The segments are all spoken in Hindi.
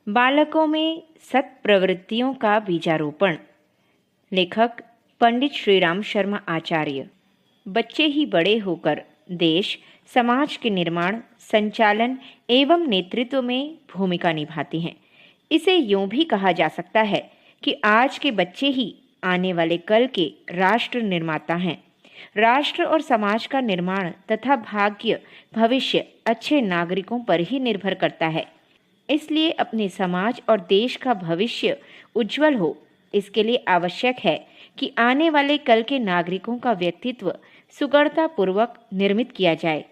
बालकों में सत् प्रवृत्तियों का बीजारोपण। लेखक पंडित श्रीराम शर्मा आचार्य। बच्चे ही बड़े होकर देश समाज के निर्माण, संचालन एवं नेतृत्व में भूमिका निभाते हैं। इसे यूं भी कहा जा सकता है कि आज के बच्चे ही आने वाले कल के राष्ट्र निर्माता हैं। राष्ट्र और समाज का निर्माण तथा भाग्य भविष्य अच्छे नागरिकों पर ही निर्भर करता है। इसलिए अपने समाज और देश का भविष्य उज्जवल हो, इसके लिए आवश्यक है कि आने वाले कल के नागरिकों का व्यक्तित्व सुगढ़तापूर्वक निर्मित किया जाए।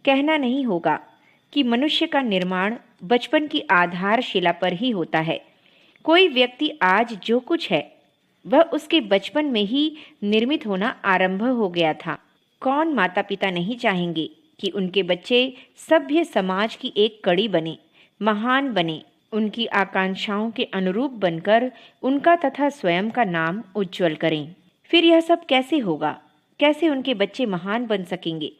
कहना नहीं होगा कि मनुष्य का निर्माण बचपन की आधारशिला पर ही होता है। कोई व्यक्ति आज जो कुछ है वह उसके बचपन में ही निर्मित होना आरंभ हो गया था। कौन माता पिता नहीं चाहेंगे कि उनके बच्चे सभ्य समाज की एक कड़ी बने, महान बने, उनकी आकांक्षाओं के अनुरूप बनकर उनका तथा स्वयं का नाम उज्जवल करें। फिर यह सब कैसे होगा? कैसे उनके बच्चे महान बन सकेंगे?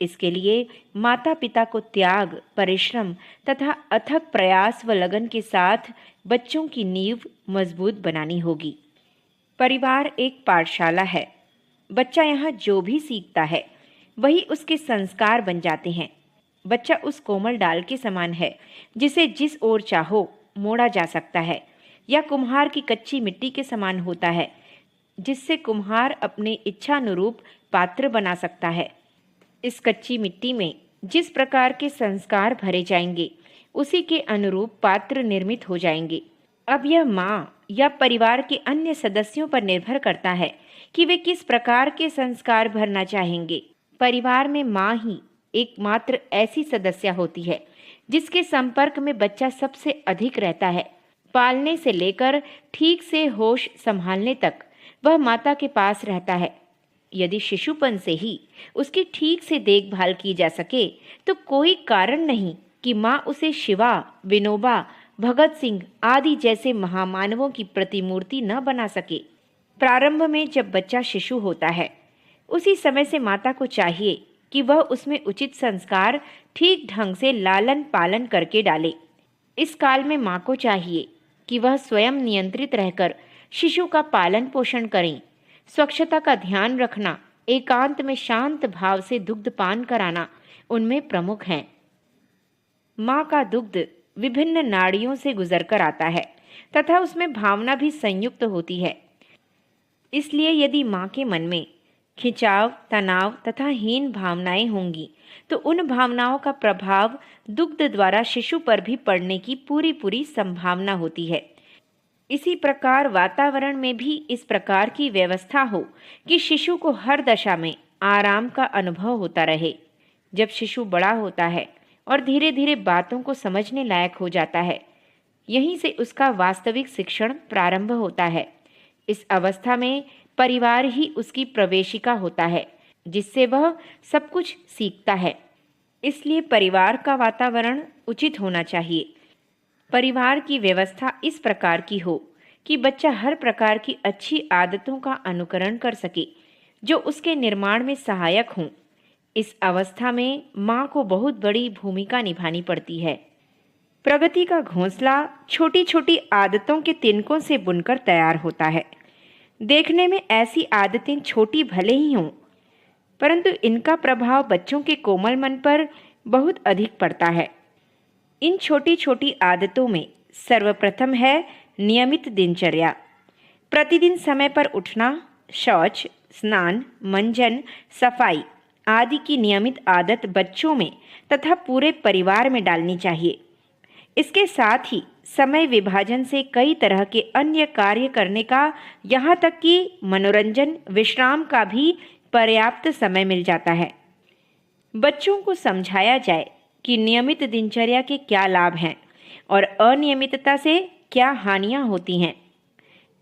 इसके लिए माता पिता को त्याग, परिश्रम तथा अथक प्रयास व लगन के साथ बच्चों की नींव मजबूत बनानी होगी। परिवार एक पाठशाला है। बच्चा यहाँ जो भी सीखता है वही उसके संस्कार बन जाते हैं। बच्चा उस कोमल डाल के समान है जिसे जिस ओर चाहो मोड़ा जा सकता है, या कुम्हार की कच्ची मिट्टी के समान होता है जिससे कुम्हार अपने इच्छानुरूप पात्र बना सकता है। इस कच्ची मिट्टी में जिस प्रकार के संस्कार भरे जाएंगे उसी के अनुरूप पात्र निर्मित हो जाएंगे। अब यह माँ या परिवार के अन्य सदस्यों पर निर्भर करता है कि वे किस प्रकार के संस्कार भरना चाहेंगे। परिवार में माँ ही एकमात्र ऐसी सदस्य होती है जिसके संपर्क में बच्चा सबसे अधिक रहता है। पालने से लेकर ठीक से होश संभालने तक वह माता के पास रहता है। यदि शिशुपन से ही उसकी ठीक से देखभाल की जा सके तो कोई कारण नहीं कि माँ उसे शिवा, विनोबा, भगत सिंह आदि जैसे महामानवों की प्रतिमूर्ति न बना सके। प्रारंभ में जब बच्चा शिशु होता है उसी समय से माता को चाहिए कि वह उसमें उचित संस्कार ठीक ढंग से लालन पालन करके डाले। इस काल में माँ को चाहिए कि वह स्वयं नियंत्रित रहकर शिशु का पालन पोषण करें। स्वच्छता का ध्यान रखना, एकांत में शांत भाव से दुग्धपान कराना उनमें प्रमुख हैं। माँ का दुग्ध विभिन्न नाड़ियों से गुजरकर आता है तथा उसमें भावना भी संयुक्त होती है। इसलिए यदि माँ के मन में खिंचाव, तनाव तथा हीन भावनाएं होंगी तो उन भावनाओं का प्रभाव दुग्ध द्वारा शिशु पर भी पड़ने की पूरी संभावना होती है। इसी प्रकार वातावरण में भी इस प्रकार की व्यवस्था हो कि शिशु को हर दशा में आराम का अनुभव होता रहे। जब शिशु बड़ा होता है और धीरे धीरे बातों को समझने लायक हो जाता है, यहीं से उसका वास्तविक शिक्षण प्रारंभ होता है। इस अवस्था में परिवार ही उसकी प्रवेशिका होता है जिससे वह सब कुछ सीखता है। इसलिए परिवार का वातावरण उचित होना चाहिए। परिवार की व्यवस्था इस प्रकार की हो कि बच्चा हर प्रकार की अच्छी आदतों का अनुकरण कर सके जो उसके निर्माण में सहायक हों। इस अवस्था में माँ को बहुत बड़ी भूमिका निभानी पड़ती है। प्रगति का घोंसला छोटी छोटी आदतों के तिनकों से बुनकर तैयार होता है। देखने में ऐसी आदतें छोटी भले ही हों, परंतु इनका प्रभाव बच्चों के कोमल मन पर बहुत अधिक पड़ता है। इन छोटी छोटी आदतों में सर्वप्रथम है नियमित दिनचर्या। प्रतिदिन समय पर उठना, शौच, स्नान, मंजन, सफाई आदि की नियमित आदत बच्चों में तथा पूरे परिवार में डालनी चाहिए। इसके साथ ही समय विभाजन से कई तरह के अन्य कार्य करने का, यहाँ तक कि मनोरंजन, विश्राम का भी पर्याप्त समय मिल जाता है। बच्चों को समझाया जाए कि नियमित दिनचर्या के क्या लाभ हैं और अनियमितता से क्या हानियां होती हैं।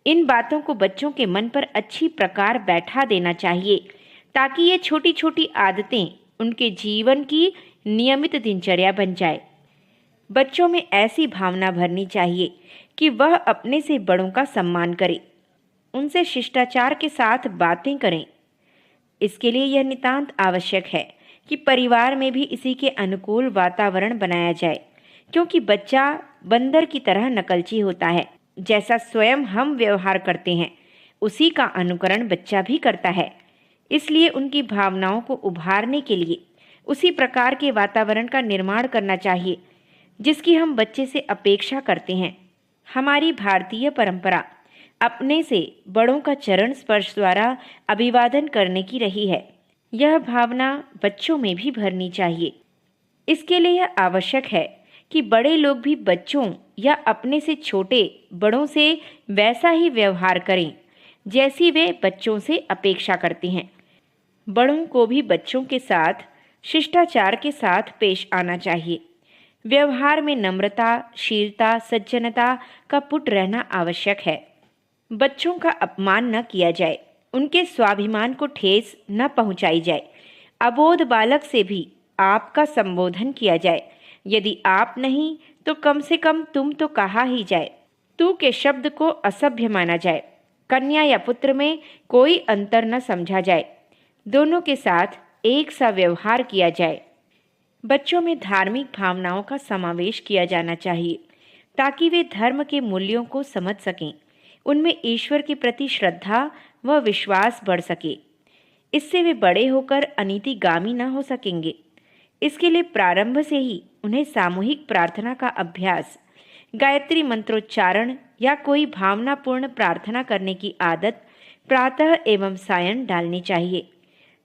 इन बातों को बच्चों के मन पर अच्छी प्रकार बैठा देना चाहिए ताकि ये छोटी छोटी आदतें उनके जीवन की नियमित दिनचर्या बन जाए। बच्चों में ऐसी भावना भरनी चाहिए कि वह अपने से बड़ों का सम्मान करे, उनसे शिष्टाचार के साथ बातें करें। इसके लिए यह नितांत आवश्यक है कि परिवार में भी इसी के अनुकूल वातावरण बनाया जाए, क्योंकि बच्चा बंदर की तरह नकलची होता है। जैसा स्वयं हम व्यवहार करते हैं उसी का अनुकरण बच्चा भी करता है। इसलिए उनकी भावनाओं को उभारने के लिए उसी प्रकार के वातावरण का निर्माण करना चाहिए जिसकी हम बच्चे से अपेक्षा करते हैं। हमारी भारतीय परंपरा अपने से बड़ों का चरण स्पर्श द्वारा अभिवादन करने की रही है। यह भावना बच्चों में भी भरनी चाहिए। इसके लिए यह आवश्यक है कि बड़े लोग भी बच्चों या अपने से छोटे बड़ों से वैसा ही व्यवहार करें जैसी वे बच्चों से अपेक्षा करते हैं। बड़ों को भी बच्चों के साथ शिष्टाचार के साथ पेश आना चाहिए। व्यवहार में नम्रता, शीलता, सज्जनता का पुट रहना आवश्यक है। बच्चों का अपमान न किया जाए, उनके स्वाभिमान को ठेस न पहुंचाई जाए। अबोध बालक से भी आपका संबोधन किया जाए। यदि आप नहीं तो कम से कम तुम तो कहा ही जाए। तू के शब्द को असभ्य माना जाए। कन्या या पुत्र में कोई अंतर न समझा जाए। दोनों के साथ एक सा व्यवहार किया जाए। बच्चों में धार्मिक भावनाओं का समावेश किया जाना चाहिए ताकि वे धर्म के मूल्यों को समझ सकें। उनमें ईश्वर के प्रति श्रद्धा व विश्वास बढ़ सके। इससे वे बड़े होकर अनीतिगामी न हो सकेंगे। इसके लिए प्रारंभ से ही उन्हें सामूहिक प्रार्थना का अभ्यास, गायत्री मंत्रोच्चारण या कोई भावनापूर्ण प्रार्थना करने की आदत प्रातः एवं सायं डालनी चाहिए।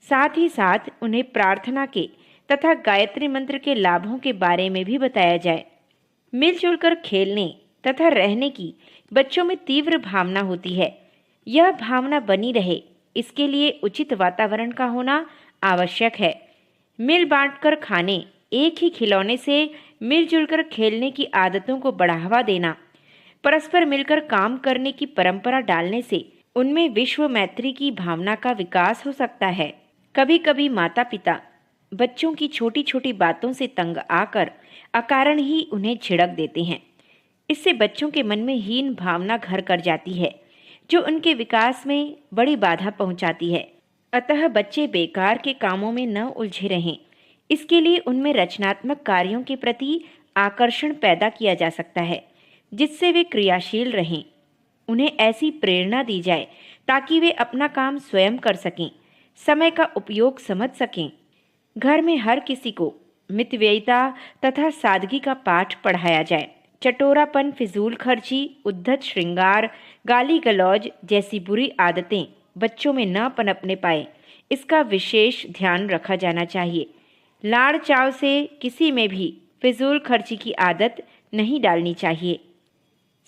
साथ ही साथ उन्हें प्रार्थना के तथा गायत्री मंत्र के लाभों के बारे में भी बताया जाए। मिलजुल कर खेलने तथा रहने की बच्चों में तीव्र भावना होती है। यह भावना बनी रहे इसके लिए उचित वातावरण का होना आवश्यक है। मिल बांटकर खाने, एक ही खिलौने से मिलजुल कर खेलने की आदतों को बढ़ावा देना, परस्पर मिलकर काम करने की परंपरा डालने से उनमें विश्व मैत्री की भावना का विकास हो सकता है। कभी कभी माता पिता बच्चों की छोटी छोटी बातों से तंग आकर अकारण ही उन्हें झिड़क देते हैं। इससे बच्चों के मन में हीन भावना घर कर जाती है जो उनके विकास में बड़ी बाधा पहुंचाती है। अतः बच्चे बेकार के कामों में न उलझे रहें, इसके लिए उनमें रचनात्मक कार्यों के प्रति आकर्षण पैदा किया जा सकता है जिससे वे क्रियाशील रहें। उन्हें ऐसी प्रेरणा दी जाए ताकि वे अपना काम स्वयं कर सकें, समय का उपयोग समझ सकें। घर में हर किसी को मितव्ययिता तथा सादगी का पाठ पढ़ाया जाए। चटोरापन, फिजूल खर्ची, उद्धत श्रृंगार, गाली गलौज जैसी बुरी आदतें बच्चों में न पनपने पाए, इसका विशेष ध्यान रखा जाना चाहिए। लाड़ चाव से किसी में भी फिजूल खर्ची की आदत नहीं डालनी चाहिए।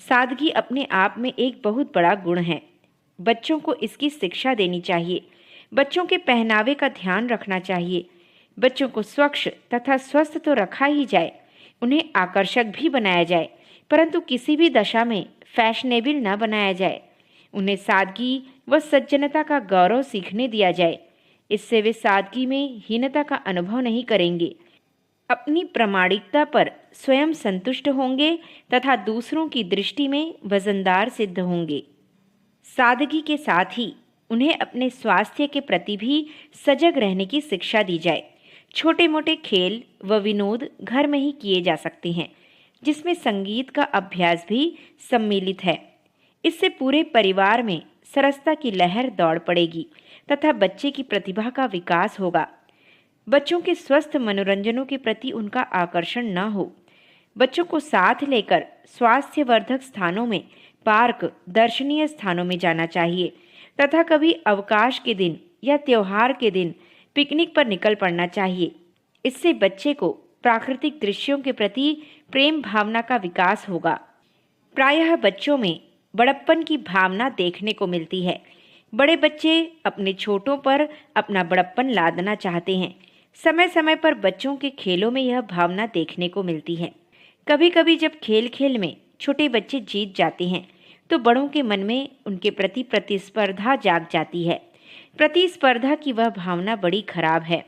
सादगी अपने आप में एक बहुत बड़ा गुण है। बच्चों को इसकी शिक्षा देनी चाहिए। बच्चों के पहनावे का ध्यान रखना चाहिए। बच्चों को स्वच्छ तथा स्वस्थ तो रखा ही जाए, उन्हें आकर्षक भी बनाया जाए, परंतु किसी भी दशा में फैशनेबल न बनाया जाए। उन्हें सादगी व सज्जनता का गौरव सीखने दिया जाए। इससे वे सादगी में हीनता का अनुभव नहीं करेंगे, अपनी प्रामाणिकता पर स्वयं संतुष्ट होंगे तथा दूसरों की दृष्टि में वजनदार सिद्ध होंगे। सादगी के साथ ही उन्हें अपने स्वास्थ्य के प्रति भी सजग रहने की शिक्षा दी जाए। छोटे मोटे खेल व विनोद घर में ही किए जा सकते हैं जिसमें संगीत का अभ्यास भी सम्मिलित है। इससे पूरे परिवार में सरसता की लहर दौड़ पड़ेगी तथा बच्चे की प्रतिभा का विकास होगा। बच्चों के स्वस्थ मनोरंजनों के प्रति उनका आकर्षण न हो। बच्चों को साथ लेकर स्वास्थ्यवर्धक स्थानों में, पार्क, दर्शनीय स्थानों में जाना चाहिए तथा कभी अवकाश के दिन या त्योहार के दिन पिकनिक पर निकल पड़ना चाहिए। इससे बच्चे को प्राकृतिक दृश्यों के प्रति प्रेम भावना का विकास होगा। प्रायः बच्चों में बड़प्पन की भावना देखने को मिलती है। बड़े बच्चे अपने छोटों पर अपना बड़प्पन लादना चाहते हैं। समय समय पर बच्चों के खेलों में यह भावना देखने को मिलती है। कभी कभी जब खेल खेल में छोटे बच्चे जीत जाते हैं तो बड़ों के मन में उनके प्रति प्रतिस्पर्धा जाग जाती है। प्रतिस्पर्धा की वह भावना बड़ी खराब है।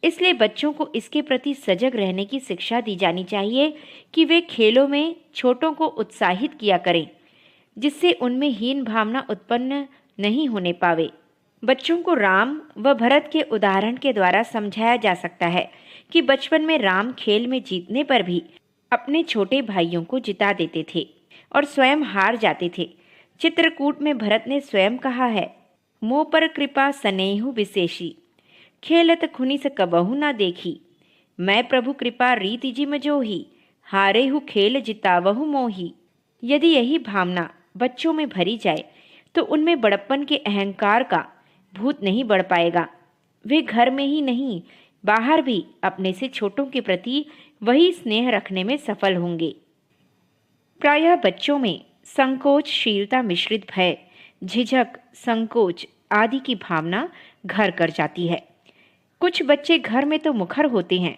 इसलिए बच्चों को इसके प्रति सजग रहने की शिक्षा दी जानी चाहिए कि वे खेलों में छोटों को उत्साहित किया करें जिससे उनमें हीन भावना उत्पन्न नहीं होने पावे। बच्चों को राम व भरत के उदाहरण के द्वारा समझाया जा सकता है कि बचपन में राम खेल में जीतने पर भी अपने छोटे भाइयों को जिता देते थे और स्वयं हार जाते थे। चित्रकूट में भरत ने स्वयं कहा है, मोह पर कृपा सनेहु विशेषी, खेलत खुनिस कबहु न देखी, मैं प्रभु कृपा रीति जिम जोही, हारे हु खेल जितावहु मोही। यदि यही भावना बच्चों में भरी जाए तो उनमें बड़प्पन के अहंकार का भूत नहीं बढ़ पाएगा। वे घर में ही नहीं, बाहर भी अपने से छोटों के प्रति वही स्नेह रखने में सफल होंगे। प्रायः बच्चों में संकोचशीलता मिश्रित भय, झिझक, संकोच आदि की भावना घर कर जाती है। कुछ बच्चे घर में तो मुखर होते हैं,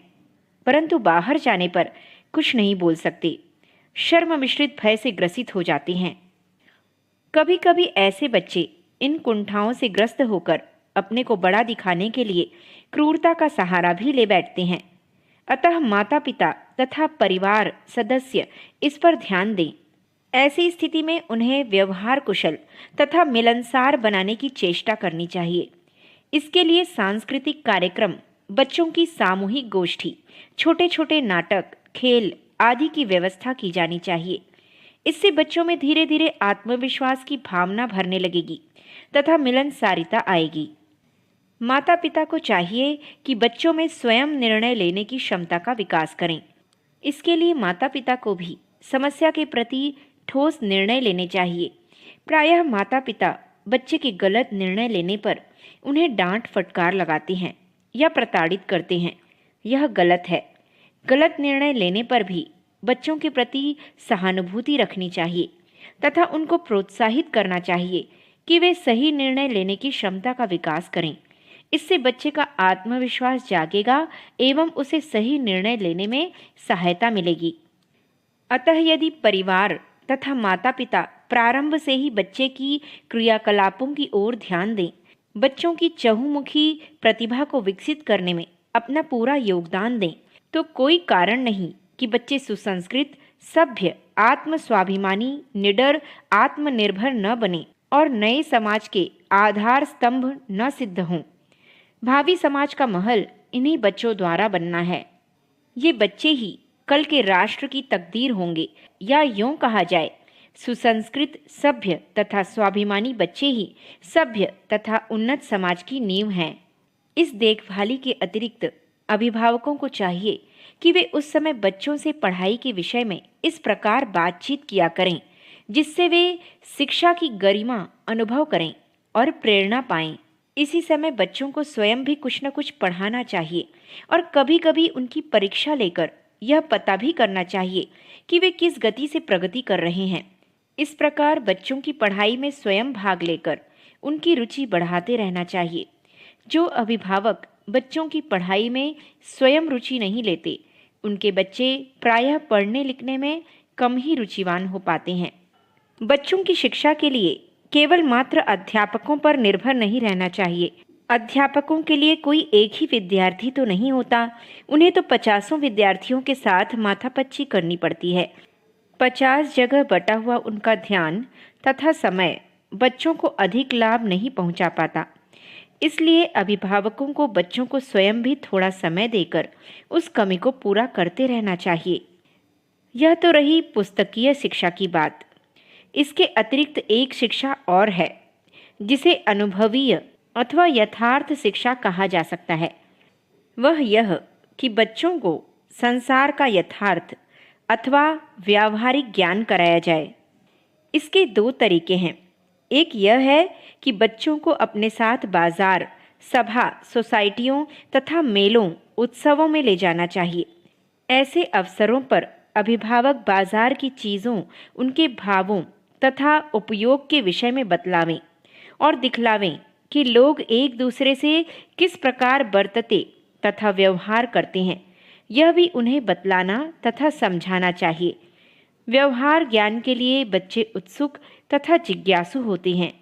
परंतु बाहर जाने पर कुछ नहीं बोल सकते, शर्म मिश्रित भय से ग्रसित हो जाते हैं। कभी कभी ऐसे बच्चे इन कुंठाओं से ग्रस्त होकर अपने को बड़ा दिखाने के लिए क्रूरता का सहारा भी ले बैठते हैं। अतः माता पिता तथा परिवार सदस्य इस पर ध्यान दें। ऐसी स्थिति में उन्हें व्यवहार कुशल तथा मिलनसार बनाने की चेष्टा करनी चाहिए। इसके लिए सांस्कृतिक कार्यक्रम, बच्चों की सामूहिक गोष्ठी, छोटे छोटे नाटक, खेल आदि की व्यवस्था की जानी चाहिए। इससे बच्चों में धीरे धीरे आत्मविश्वास की भावना भरने लगेगी तथा मिलनसारिता आएगी। माता पिता को चाहिए कि बच्चों में स्वयं निर्णय लेने की क्षमता का विकास करें। इसके लिए माता पिता को भी समस्या के प्रति ठोस निर्णय लेने चाहिए। प्रायः माता पिता बच्चे के गलत निर्णय लेने पर उन्हें डांट फटकार लगाते हैं या प्रताड़ित करते हैं। यह गलत है। गलत निर्णय लेने पर भी बच्चों के प्रति सहानुभूति रखनी चाहिए तथा उनको प्रोत्साहित करना चाहिए कि वे सही निर्णय लेने की क्षमता का विकास करें। इससे बच्चे का आत्मविश्वास जागेगा एवं उसे सही निर्णय लेने में सहायता मिलेगी। अतः यदि परिवार तथा माता पिता प्रारंभ से ही बच्चे की क्रियाकलापों की ओर ध्यान दें, बच्चों की चहुमुखी प्रतिभा को विकसित करने में अपना पूरा योगदान दें, तो कोई कारण नहीं कि बच्चे सुसंस्कृत, सभ्य, आत्मस्वाभिमानी, निडर, आत्मनिर्भर न बने और नए समाज के आधार स्तंभ न सिद्ध हों। भावी समाज का महल इन्हीं बच्चों द्वारा बनना है। ये बच्चे ही कल के राष्ट्र की तकदीर होंगे, या यूं कहा जाए, सुसंस्कृत, सभ्य तथा स्वाभिमानी बच्चे ही सभ्य तथा उन्नत समाज की नींव हैं। इस देखभाली के अतिरिक्त अभिभावकों को चाहिए कि वे उस समय बच्चों से पढ़ाई के विषय में इस प्रकार बातचीत किया करें जिससे वे शिक्षा की गरिमा अनुभव करें और प्रेरणा पाएं। इसी समय बच्चों को स्वयं भी कुछ न कुछ पढ़ाना चाहिए और कभी कभी उनकी परीक्षा लेकर यह पता भी करना चाहिए कि वे किस गति से प्रगति कर रहे हैं। इस प्रकार बच्चों की पढ़ाई में स्वयं भाग लेकर उनकी रुचि बढ़ाते रहना चाहिए। जो अभिभावक बच्चों की पढ़ाई में स्वयं रुचि नहीं लेते, उनके बच्चे प्रायः पढ़ने लिखने में कम ही रुचिवान हो पाते हैं। बच्चों की शिक्षा के लिए केवल मात्र अध्यापकों पर निर्भर नहीं रहना चाहिए। अध्यापकों के लिए कोई एक ही विद्यार्थी तो नहीं होता, उन्हें तो 50 विद्यार्थियों के साथ माथापच्ची करनी पड़ती है। 50 जगह बटा हुआ उनका ध्यान तथा समय बच्चों को अधिक लाभ नहीं पहुंचा पाता। इसलिए अभिभावकों को बच्चों को स्वयं भी थोड़ा समय देकर उस कमी को पूरा करते रहना चाहिए। यह तो रही पुस्तकीय शिक्षा की बात। इसके अतिरिक्त एक शिक्षा और है जिसे अनुभवीय अथवा यथार्थ शिक्षा कहा जा सकता है। वह यह कि बच्चों को संसार का यथार्थ अथवा व्यावहारिक ज्ञान कराया जाए। इसके 2 तरीके हैं। एक यह है कि बच्चों को अपने साथ बाजार, सभा, सोसाइटियों तथा मेलों, उत्सवों में ले जाना चाहिए। ऐसे अवसरों पर अभिभावक बाजार की चीज़ों, उनके भावों तथा उपयोग के विषय में बतलावें और दिखलावें कि लोग एक दूसरे से किस प्रकार बरतते तथा व्यवहार करते हैं। यह भी उन्हें बतलाना तथा समझाना चाहिए। व्यवहार ज्ञान के लिए बच्चे उत्सुक तथा जिज्ञासु होते हैं।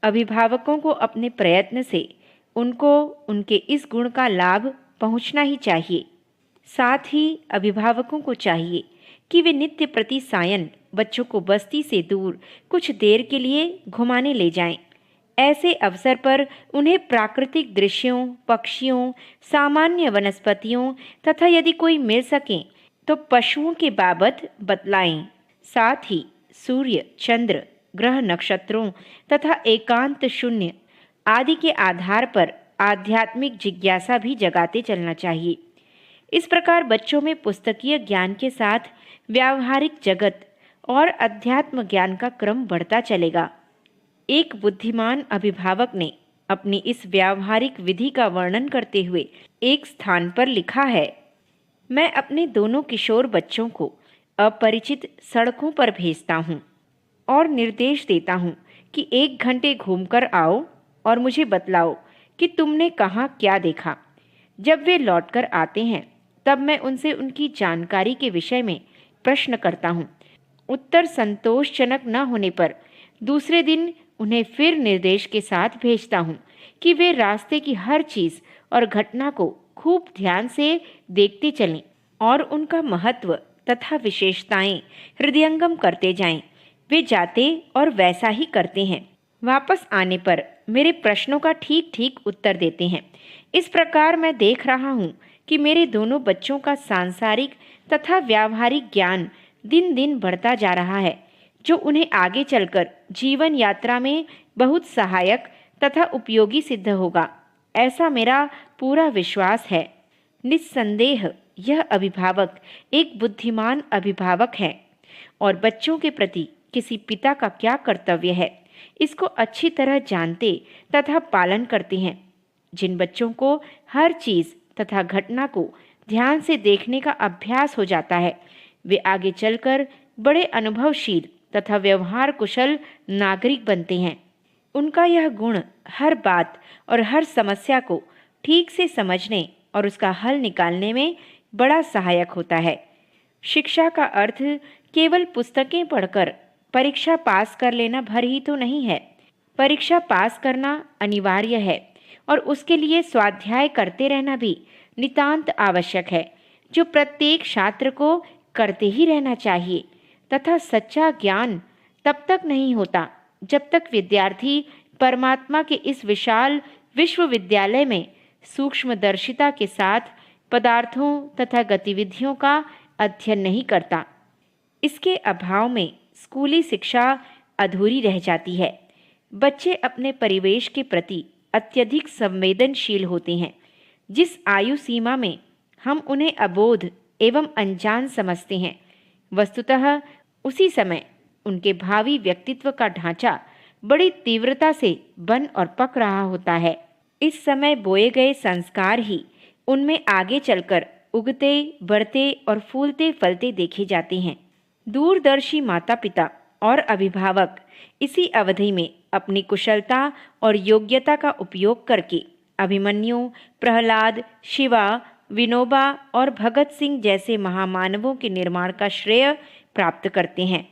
अभिभावकों को अपने प्रयत्न से उनको उनके इस गुण का लाभ पहुंचना ही चाहिए। साथ ही अभिभावकों को चाहिए कि वे नित्य प्रति सायं बच्चों को बस्ती से दूर कुछ देर के लिए घुमाने ले जाएं। ऐसे अवसर पर उन्हें प्राकृतिक दृश्यों, पक्षियों, सामान्य वनस्पतियों तथा यदि कोई मिल सकें तो पशुओं के बाबत बतलाएं। साथ ही सूर्य, चंद्र, ग्रह, नक्षत्रों तथा एकांत, शून्य आदि के आधार पर आध्यात्मिक जिज्ञासा भी जगाते चलना चाहिए। इस प्रकार बच्चों में पुस्तकीय ज्ञान के साथ व्यावहारिक जगत और अध्यात्म ज्ञान का क्रम बढ़ता चलेगा। एक बुद्धिमान अभिभावक ने अपनी इस व्यावहारिक विधि का वर्णन करते हुए एक स्थान पर लिखा है, मैं अपने दोनों किशोर बच्चों को अपरिचित सड़कों पर भेजता हूँ और निर्देश देता हूँ कि 1 घंटे घूमकर आओ और मुझे बतलाओ कि तुमने कहाँ क्या देखा। जब वे लौटकर आते हैं तब मैं उनसे उनकी जानकारी के विषय में प्रश्न करता हूँ। उत्तर संतोषजनक न होने पर दूसरे दिन उन्हें फिर निर्देश के साथ भेजता हूँ कि वे रास्ते की हर चीज़ और घटना को खूब ध्यान से देखते चलें और उनका महत्व तथा विशेषताएं हृदयंगम करते जाएं। वे जाते और वैसा ही करते हैं। वापस आने पर मेरे प्रश्नों का ठीक ठीक उत्तर देते हैं। इस प्रकार मैं देख रहा हूँ कि मेरे दोनों बच्चों का सांसारिक तथा व्यावहारिक ज्ञान दिन दिन बढ़ता जा रहा है, जो उन्हें आगे चलकर जीवन यात्रा में बहुत सहायक तथा उपयोगी सिद्ध होगा, ऐसा मेरा पूरा विश्वास है। निस्संदेह यह अभिभावक एक बुद्धिमान अभिभावक है और बच्चों के प्रति किसी पिता का क्या कर्तव्य है, इसको अच्छी तरह जानते तथा पालन करते हैं। जिन बच्चों को हर चीज़ तथा घटना को ध्यान से देखने का अभ्यास हो जाता है, वे आगे चलकर बड़े अनुभवशील तथा व्यवहार कुशल नागरिक बनते हैं। उनका यह गुण हर बात और हर समस्या को ठीक से समझने और उसका हल निकालने में बड़ा सहायक होता है। शिक्षा का अर्थ केवल पुस्तकें पढ़कर परीक्षा पास कर लेना भर ही तो नहीं है। परीक्षा पास करना अनिवार्य है और उसके लिए स्वाध्याय करते रहना भी नितांत आवश्यक है, जो प्रत्येक छात्र को करते ही रहना चाहिए। तथा सच्चा ज्ञान तब तक नहीं होता जब तक विद्यार्थी परमात्मा के इस विशाल विश्वविद्यालय में सूक्ष्मदर्शिता के साथ पदार्थों तथा गतिविधियों का अध्ययन नहीं करता। इसके अभाव में स्कूली शिक्षा अधूरी रह जाती है। बच्चे अपने परिवेश के प्रति अत्यधिक संवेदनशील होते हैं। जिस आयु सीमा में हम उन्हें अबोध एवं अनजान समझते हैं, वस्तुतः उसी समय उनके भावी व्यक्तित्व का ढांचा बड़ी तीव्रता से बन और पक रहा होता है। इस समय बोए गए संस्कार ही उनमें आगे चलकर उगते, बढ़ते और फूलते फलते देखे जाते हैं। दूरदर्शी माता पिता और अभिभावक इसी अवधि में अपनी कुशलता और योग्यता का उपयोग करके अभिमन्यु, प्रहलाद, शिवा, विनोबा और भगत सिंह जैसे महामानवों के निर्माण का श्रेय प्राप्त करते हैं।